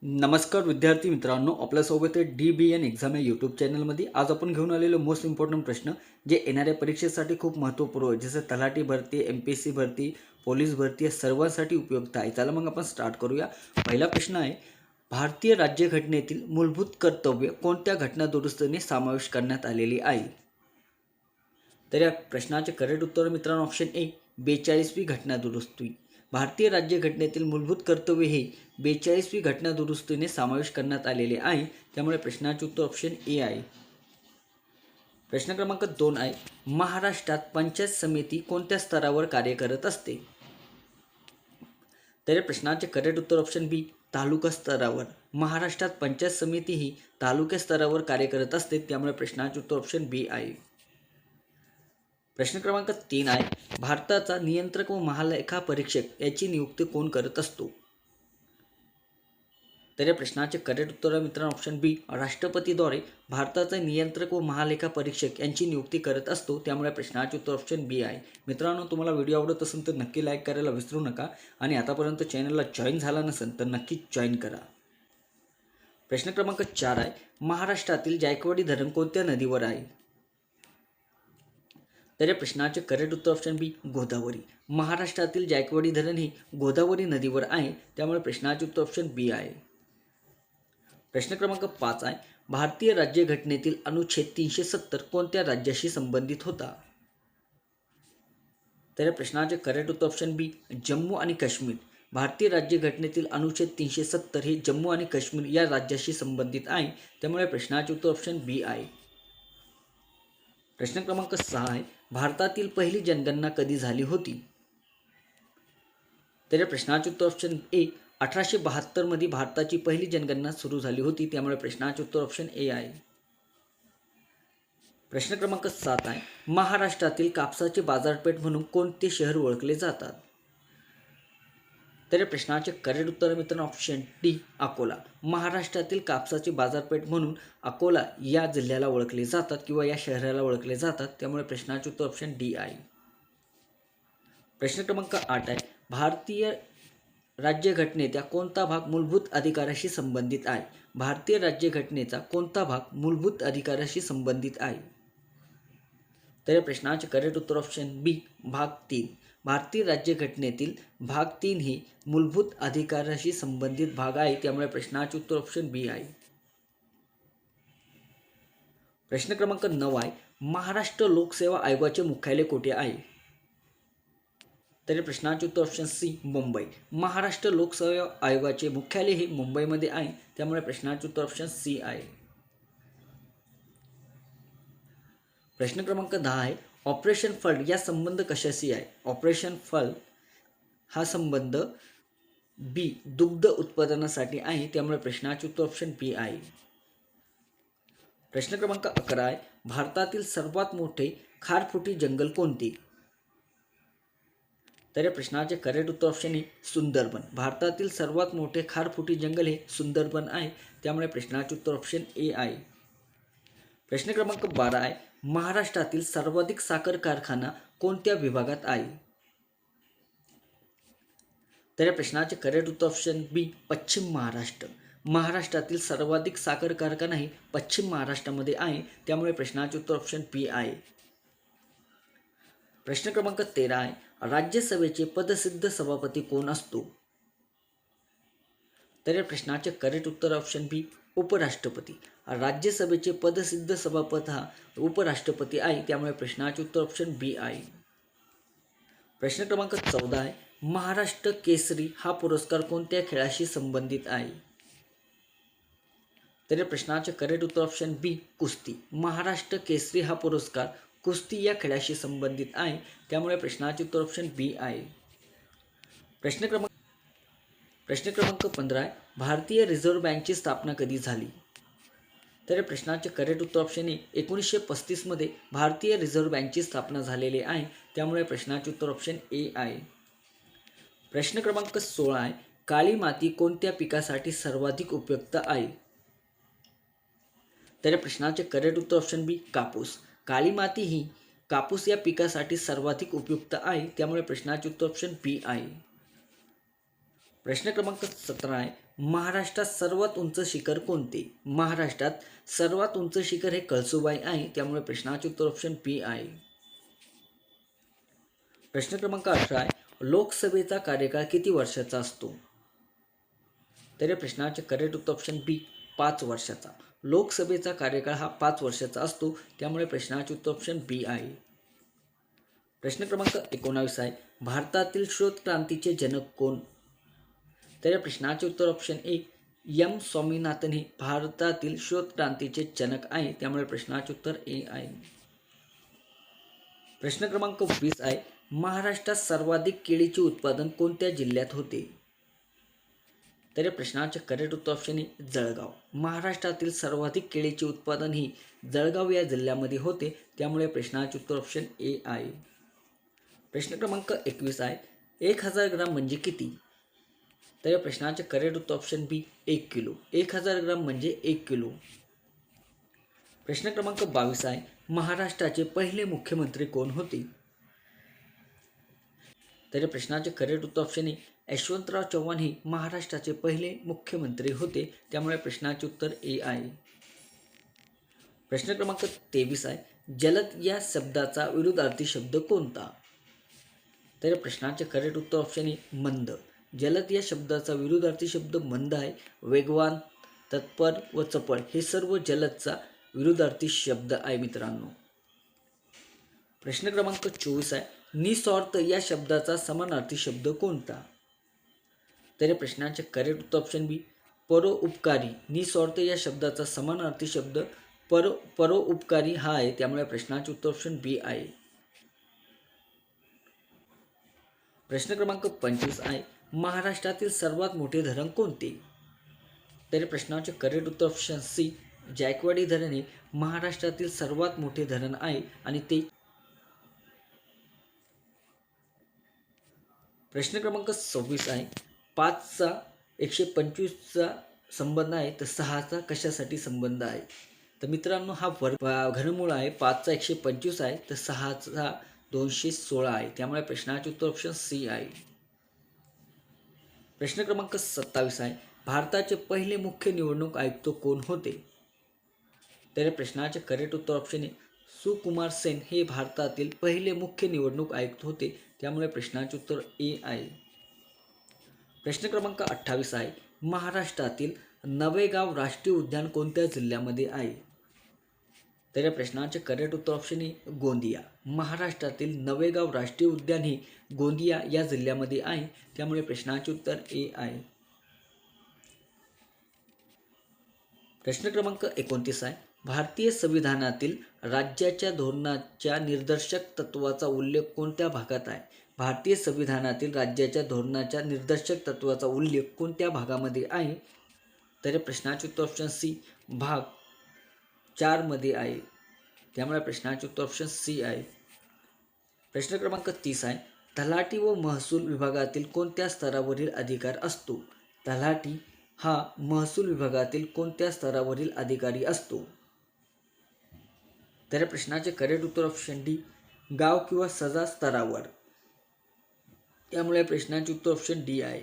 नमस्कार विद्यार्थी मित्रांनो, आपल्यासोबत आहे DBN एक्झाम या यूट्यूब चॅनलमध्ये. आज आपण घेऊन आलेलो मोस्ट इम्पॉर्टंट प्रश्न जे येणाऱ्या परीक्षेसाठी खूप महत्त्वपूर्ण आहे, जसं तलाठी भरती, MPSC भरती, पोलीस भरती या सर्वांसाठी उपयुक्त आहे. चला मग आपण स्टार्ट करूया. पहिला प्रश्न आहे, भारतीय राज्यघटनेतील मूलभूत कर्तव्य कोणत्या घटना दुरुस्तीने समावेश करण्यात आलेली आहे? तर या प्रश्नाचे करेक्ट उत्तर मित्रांनो ऑप्शन ए 42वी घटना दुरुस्ती. भारतीय राज्यघटनेतील मूलभूत कर्तव्य हे 42वी घटना दुरुस्तीने समावेश करण्यात आलेले आहे. त्यामुळे प्रश्नाचे उत्तर ऑप्शन ए आहे. प्रश्न क्रमांक 2 आहे, महाराष्ट्रात पंचायत समिती कोणत्या स्तरावर कार्य करत असते? तर या प्रश्नाचे करेक्ट उत्तर ऑप्शन बी तालुका स्तरावर. महाराष्ट्रात पंचायत समिती ही तालुका स्तरावर कार्य करत असते. त्यामुळे प्रश्नाचे उत्तर ऑप्शन बी आहे. प्रश्न क्रमांक 3 आहे, भारताचा नियंत्रक व महालेखा परीक्षक याची नियुक्ती कोण करत असतो? तर या प्रश्नाचे करेक्ट उत्तर मित्रांनो ऑप्शन बी राष्ट्रपतीद्वारे भारताचा नियंत्रक व महालेखा परीक्षक यांची नियुक्ती करत असतो. त्यामुळे प्रश्नाचे उत्तर ऑप्शन बी आहे. मित्रांनो, तुम्हाला व्हिडिओ आवडत असेल तर नक्की लाईक करायला विसरू नका आणि आतापर्यंत चॅनलला जॉईन झाला नसेल तर नक्कीच जॉईन करा. प्रश्न क्रमांक 4 आहे, महाराष्ट्रातील जायकवाडी धरण कोणत्या नदीवर आहे? तर या प्रश्नाचे करेक्ट उत्तर ऑप्शन बी गोदावरी. महाराष्ट्रातील जायकवाडी धरण हे गोदावरी नदीवर आहे. त्यामुळे प्रश्नाचे उत्तर ऑप्शन बी आहे. प्रश्न क्रमांक 5 आहे, भारतीय राज्यघटनेतील अनुच्छेद 370 कोणत्या राज्याशी संबंधित होता? तर या प्रश्नाचे करेक्ट उत्तर ऑप्शन बी जम्मू आणि काश्मीर. भारतीय राज्यघटनेतील अनुच्छेद 370 हे जम्मू आणि काश्मीर या राज्याशी संबंधित आहे. त्यामुळे प्रश्नाचे उत्तर ऑप्शन बी आहे. प्रश्न क्रमांक 6 आहे, भारतातील पहिली जनगणना कधी झाली होती? तर या प्रश्नाचे उत्तर ऑप्शन ए 1872 मध्ये भारताची पहिली जनगणना सुरू झाली होती. त्यामुळे प्रश्नाचे उत्तर ऑप्शन ए आहे. प्रश्न क्रमांक 7 आहे, महाराष्ट्रातील कापसाचे बाजारपेठ म्हणून कोणते शहर ओळखले जातात? तर या प्रश्नाचे करेक्ट उत्तर मित्रांनो ऑप्शन डी अकोला. महाराष्ट्रातील कापसाची बाजारपेठ म्हणून अकोला या जिल्ह्याला ओळखले जातात किंवा या शहराला ओळखले जातात. त्यामुळे प्रश्नाचे उत्तर ऑप्शन डी आहे. प्रश्न क्रमांक 8 आहे, भारतीय राज्यघटनेचा कोणता भाग मूलभूत अधिकाराशी संबंधित आहे? भारतीय राज्यघटनेचा कोणता भाग मूलभूत अधिकाराशी संबंधित आहे? तर या प्रश्नाचे करेक्ट उत्तर ऑप्शन बी भाग 3. भारतीय राज्यघटनेतील भाग 3 ही मूलभूत अधिकाराशी संबंधित भाग आहे. त्यामुळे प्रश्नाचे उत्तर ऑप्शन बी आहे. प्रश्न क्रमांक 9 आहे, महाराष्ट्र लोकसेवा आयोगाचे मुख्यालय कुठे आहे? तर प्रश्नाचे उत्तर ऑप्शन सी मुंबई. महाराष्ट्र लोकसेवा आयोगाचे मुख्यालय हे मुंबईमध्ये आहे. त्यामुळे प्रश्नाचे उत्तर ऑप्शन सी आहे. प्रश्न क्रमांक 10 आहे, ऑपरेशन फ्लड या संबंध कशाशी आहे? ऑपरेशन फ्लड हा संबंध बी दुग्ध उत्पादनासाठी आहे. त्यामुळे प्रश्नाचे उत्तर ऑप्शन बी आहे. प्रश्न क्रमांक 11 आहे, भारतातील सर्वात मोठे खारफुटी जंगल कोणते? तर या प्रश्नाचे करेक्ट उत्तर ऑप्शन आहे सुंदरबन. भारतातील सर्वात मोठे खारफुटी जंगल हे सुंदरबन आहे. त्यामुळे प्रश्नाचे उत्तर ऑप्शन ए आहे. प्रश्न क्रमांक 12 आहे, महाराष्ट्रातील सर्वाधिक साखर कारखाना कोणत्या विभागात आहे? तर या प्रश्नाचे करेक्ट उत्तर ऑप्शन बी पश्चिम महाराष्ट्र. महाराष्ट्रातील सर्वाधिक साखर कारखाना हे पश्चिम महाराष्ट्रामध्ये आहे. त्यामुळे प्रश्नाचे उत्तर ऑप्शन बी आहे. प्रश्न क्रमांक 13 आहे, राज्यसभेचे पदसिद्ध सभापती कोण असतो? तर या प्रश्नाचे करेक्ट उत्तर ऑप्शन बी उपराष्ट्रपती. राज्यसभेचे पदसिद्ध सभापती हा उपराष्ट्रपती आहे. त्यामुळे प्रश्नाचे उत्तर ऑप्शन बी आहे. प्रश्न क्रमांक 14 आहे, महाराष्ट्र केसरी हा पुरस्कार कोणत्या खेळाशी संबंधित आहे? तर या प्रश्नाचे करेक्ट उत्तर ऑप्शन बी कुस्ती. महाराष्ट्र केसरी हा पुरस्कार कुस्ती या खेळाशी संबंधित आहे. त्यामुळे प्रश्नाचे उत्तर ऑप्शन बी आहे. प्रश्न क्रमांक 15 आहे, भारतीय रिझर्व्ह बँकची स्थापना कधी झाली? तर या प्रश्नाचे करेक्ट उत्तर ऑप्शन ए 1935 मध्ये भारतीय रिझर्व्ह बँकची स्थापना झालेली आहे. त्यामुळे प्रश्नाचे उत्तर ऑप्शन ए आहे. प्रश्न क्रमांक 16 आहे, काळी माती कोणत्या पिकासाठी सर्वाधिक उपयुक्त आहे? तर या प्रश्नाचे करेक्ट उत्तर ऑप्शन बी कापूस. काळी माती ही कापूस या पिकासाठी सर्वाधिक उपयुक्त आहे. त्यामुळे प्रश्नाचे उत्तर ऑप्शन बी आहे. प्रश्न क्रमांक 17 आहे, महाराष्ट्रात सर्वात उंच शिखर कोणते? महाराष्ट्रात सर्वात उंच शिखर हे कळसुबाई आहे, त्यामुळे प्रश्नाचे उत्तर ऑप्शन बी आहे. प्रश्न क्रमांक 18 आहे, लोकसभेचा कार्यकाळ किती वर्षाचा असतो? तर या प्रश्नाचे करेक्ट उत्तर ऑप्शन बी 5 वर्षाचा. लोकसभेचा कार्यकाळ हा 5 वर्षाचा असतो, त्यामुळे प्रश्नाचे उत्तर ऑप्शन बी आहे. प्रश्न क्रमांक 19 आहे, भारतातील श्वेत क्रांतीचे जनक कोण? तर या प्रश्नाचे उत्तर ऑप्शन ए एम स्वामीनाथन हे भारतातील श्वेत क्रांतीचे जनक आहे, त्यामुळे प्रश्नाचे उत्तर ए आहे. प्रश्न क्रमांक 20 आहे, महाराष्ट्रात सर्वाधिक केळीचे उत्पादन कोणत्या जिल्ह्यात होते? तर या प्रश्नाचे करेक्ट उत्तर ऑप्शन ए जळगाव. महाराष्ट्रातील सर्वाधिक केळीचे उत्पादन ही जळगाव या जिल्ह्यामध्ये होते, त्यामुळे प्रश्नाचे उत्तर ऑप्शन ए आहे. प्रश्न क्रमांक 21 आहे, 1000 ग्राम म्हणजे किती? तर या प्रश्नाचे करेक्ट उत्तर ऑप्शन बी 1 किलो. 1000 ग्राम म्हणजे 1 किलो. प्रश्न क्रमांक 22 आहे, महाराष्ट्राचे पहिले मुख्यमंत्री कोण होते? तर या प्रश्नाचे करेक्ट उत्तर ऑप्शन ए यशवंतराव चव्हाण हे महाराष्ट्राचे पहिले मुख्यमंत्री होते, त्यामुळे प्रश्नाचे उत्तर ए आहे. प्रश्न क्रमांक 23 आहे, जलद या शब्दाचा विरुद्धार्थी शब्द कोणता? तर या प्रश्नाचे करेक्ट उत्तर ऑप्शन ए मंद. जलद या शब्दाचा विरुद्धार्थी शब्द मंद आहे. वेगवान, तत्पर व चपळ हे सर्व जलदचा विरुद्धार्थी शब्द आहे मित्रांनो. प्रश्न क्रमांक 24 आहे, निस्वार्थ या शब्दाचा समानार्थी शब्द कोणता? तर या प्रश्नाचे करेक्ट उत्तर ऑप्शन बी परोपकारी. निस्वार्थ या शब्दाचा समानार्थी शब्द परोपकारी हा आहे, त्यामुळे प्रश्नाचे उत्तर ऑप्शन बी आहे. प्रश्न क्रमांक 25 आहे, महाराष्ट्रातील सर्वात मोठे धरण कोणते? तर प्रश्नाचे करेक्ट उत्तर ऑप्शन सी जायकवाडी धरण हे महाराष्ट्रातील सर्वात मोठे धरण आहे आणि ते. प्रश्न क्रमांक 26 आहे, 5चा 125चा संबंध आहे तर 6चा कशासाठी संबंध आहे? तर मित्रांनो हा घनमूळ आहे. 5चा 125 आहे तर 6चा 216 आहे, त्यामुळे प्रश्नाचे उत्तर ऑप्शन सी आहे. प्रश्न क्रमांक 27 आहे, भारताचे पहिले मुख्य निवडणूक आयुक्त कोण होते? तर प्रश्नाचे करेक्ट उत्तर ऑप्शन ए सुकुमार सेन हे भारतातील पहिले मुख्य निवडणूक आयुक्त होते, त्यामुळे प्रश्नाचे उत्तर ए आहे. प्रश्न क्रमांक 28 आहे, महाराष्ट्रातील नवेगाव राष्ट्रीय उद्यान कोणत्या जिल्ह्यामध्ये आहे? तर या प्रश्नाचे करेक्ट उत्तर ऑप्शन ए गोंदिया. महाराष्ट्रातील नवेगाव राष्ट्रीय उद्यान हे गोंदिया या जिल्ह्यामध्ये आहे, त्यामुळे प्रश्नाचे उत्तर ए आहे. प्रश्न क्रमांक 29 आहे, भारतीय संविधानातील राज्याच्या धोरणाच्या निर्देशक तत्वाचा उल्लेख कोणत्या भागात आहे? भारतीय संविधानातील राज्याच्या धोरणाच्या निर्देशक तत्वाचा उल्लेख कोणत्या भागामध्ये आहे? तर प्रश्नाचे उत्तर ऑप्शन सी भाग 4 मध्ये आहे, त्यामुळे प्रश्नाचे उत्तर ऑप्शन सी आहे. प्रश्न क्रमांक 30 आहे, तलाठी व महसूल विभागातील कोणत्या स्तरावरील अधिकार असतो? तलाठी हा महसूल विभागातील कोणत्या स्तरावरील अधिकारी असतो? तर प्रश्नाचे करेक्ट उत्तर ऑप्शन डी गाव किंवा सजा स्तरावर, त्यामुळे प्रश्नाचे उत्तर ऑप्शन डी आहे.